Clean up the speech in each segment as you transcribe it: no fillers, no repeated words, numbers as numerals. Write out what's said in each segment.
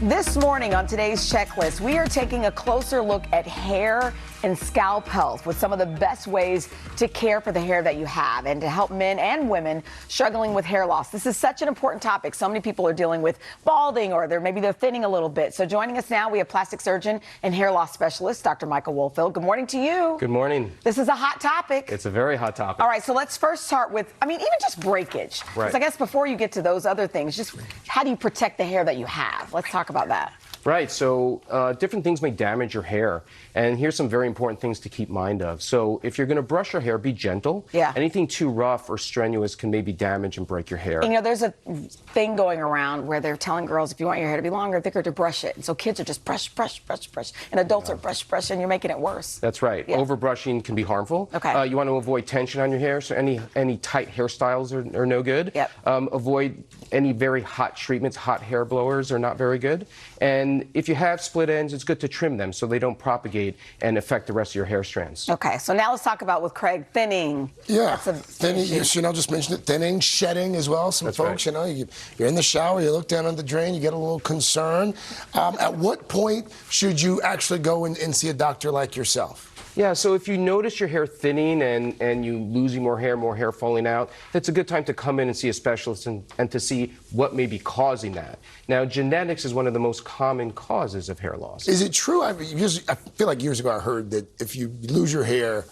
This morning on today's checklist, we are taking a closer look at hair and scalp health with some of the best ways to care for the hair that you have and to help men and women struggling with hair loss. This is such an important topic. So many people are dealing with balding or maybe they're thinning a little bit. So joining us now, we have plastic surgeon and hair loss specialist, Dr. Michael Wolfeld. Good morning to you. Good morning. This is a hot topic. It's a very hot topic. All right, so let's first start with, even just breakage. Right. So I guess before you get to those other things, just how do you protect the hair that you have? Let's talk about that. Right, so different things may damage your hair, and here's some very important things to keep mind of. So if you're going to brush your hair, be gentle. Yeah. Anything too rough or strenuous can maybe damage and break your hair. You know, there's a thing going around where they're telling girls, if you want your hair to be longer, thicker, to brush it. And so kids are just brush, brush, brush, brush, and adults are brush, bruch, and you're making it worse. That's right. Yeah. Overbrushing can be harmful. Okay. You want to avoid tension on your hair, so any tight hairstyles are no good. Yep. Avoid any very hot treatments. Hot hair blowers are not very good. And if you have split ends, it's good to trim them so they don't propagate and affect the rest of your hair strands. Okay, so now let's talk about with Craig, thinning. Yeah, thinning, Chanel just mentioned it, thinning, shedding as well. Some That's folks, right. You're in the shower, you look down on the drain, you get a little concerned. At what point should you actually go and see a doctor like yourself? Yeah, so if you notice your hair thinning and you losing more hair falling out, that's a good time to come in and see a specialist and to see what may be causing that. Now, genetics is one of the most common causes of hair loss. Is it true? I feel like years ago I heard that if you lose your hair,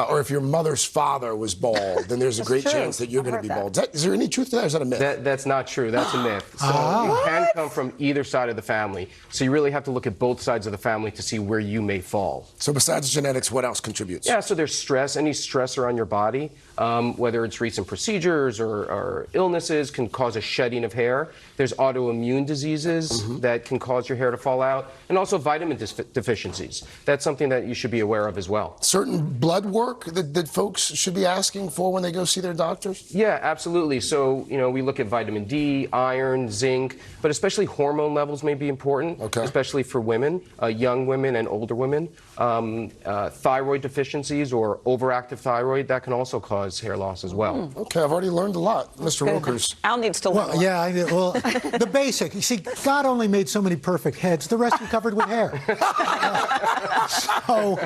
or if your mother's father was bald, then there's a great chance that you're going to be bald. Is there any truth to that, or is that a myth? That's not true. That's a myth. So it can come from either side of the family. So you really have to look at both sides of the family to see where you may fall. So besides genetics, what else contributes? Yeah, so there's stress. Any stressor on your body, whether it's recent procedures or illnesses, can cause a shedding of hair. There's autoimmune diseases that can cause your hair to fall out, and also vitamin deficiencies. That's something that you should be aware of as well. Certain blood work that folks should be asking for when they go see their doctors? Yeah, absolutely. So, we look at vitamin D, iron, zinc, but especially hormone levels may be important, especially for women, young women and older women. Thyroid deficiencies or overactive thyroid, that can also cause hair loss as well. Okay, I've already learned a lot, Mr. Wilkers. Al needs to learn. Well, the basic. You see, God only made so many perfect heads. The rest are covered with hair. So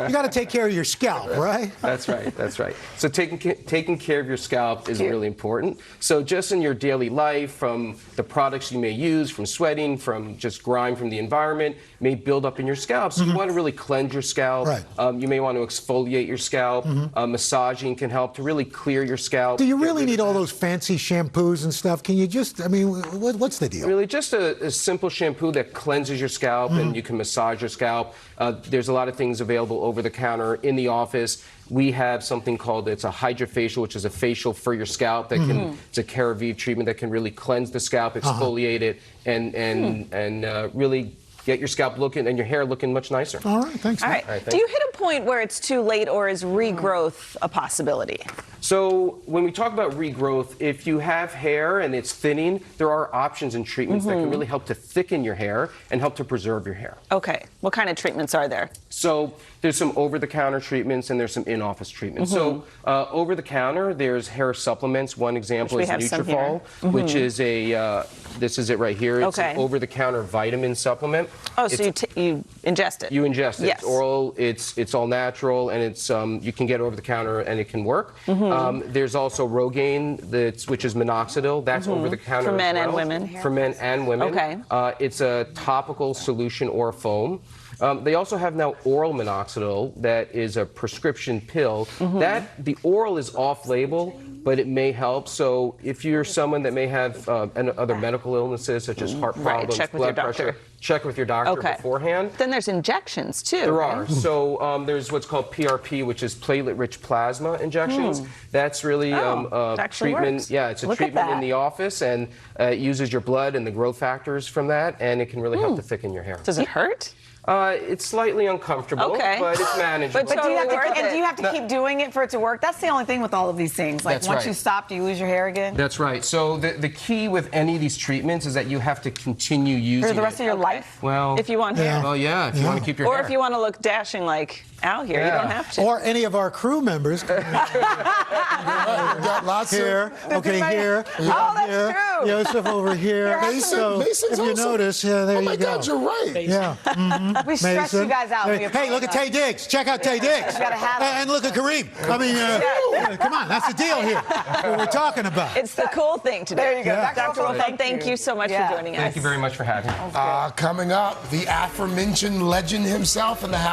you got to take care of your scalp, right? That's right. That's right. So taking care of your scalp is really important. So just in your daily life, from the products you may use, from sweating, from just grime from the environment, may build up in your scalp. So you want to really cleanse your scalp. Right. You may want to exfoliate your scalp. Massaging can help to really clear your scalp. Do you really need all those fancy shampoos and stuff? Can you just, what's the deal? Really, just a simple shampoo that cleanses your scalp and you can massage your scalp. There's a lot of things available over the counter in the office. We have something called, it's a hydrofacial, which is a facial for your scalp that can, it's a Keravive treatment that can really cleanse the scalp, exfoliate it, and really get your scalp looking and your hair looking much nicer. All right, thanks. All right. Do you hit a point where it's too late, or is regrowth a possibility? So when we talk about regrowth, if you have hair and it's thinning, there are options and treatments that can really help to thicken your hair and help to preserve your hair. Okay. What kind of treatments are there? So there's some over-the-counter treatments and there's some in-office treatments. So over-the-counter, there's hair supplements. One example is Nutrafol, which is this is it right here. It's an over-the-counter vitamin supplement. Oh, so you ingest it? You ingest it. Yes. It's oral, it's all natural, and it's you can get over-the-counter and it can work. There's also Rogaine, which is minoxidil. That's over-the-counter for men as well. and women. For men and women. Okay. It's a topical solution or foam. They also have now oral minoxidil that is a prescription pill. The oral is off-label, but it may help. So if you're someone that may have other medical illnesses such as heart problems, blood pressure, check with your doctor beforehand. Then there's injections too. There are. So there's what's called PRP, which is platelet-rich plasma injections. That's really a treatment. Works. Yeah, it's a treatment in the office, and it uses your blood and the growth factors from that, and it can really help to thicken your hair. Does it hurt? It's slightly uncomfortable, but it's manageable. But do you have to keep doing it for it to work? That's the only thing with all of these things. Like That's once right. you stop, do you lose your hair again? That's right. So the key with any of these treatments is that you have to continue using For the rest of your life? Well, if you want hair. Well, yeah, if you want to keep your hair. Or if you want to look dashing like out here. You don't have to. Or any of our crew members. You've got lots Here, okay, here. Oh, that's here. true. Joseph over here. Mason, Mason's if you also- notice, there Oh my you go. God, you're right. Yeah. We stress you guys out. We Hey, look at Tay Diggs. Check out Tay Diggs. gotta have it. And look at Kareem. I mean, come on, that's the deal here. What we're talking about. It's the cool thing today. There you go. Yeah. Dr. Wolfeld, thank you so much for joining us. Thank you very much for having me. Coming up, the aforementioned legend himself in the house.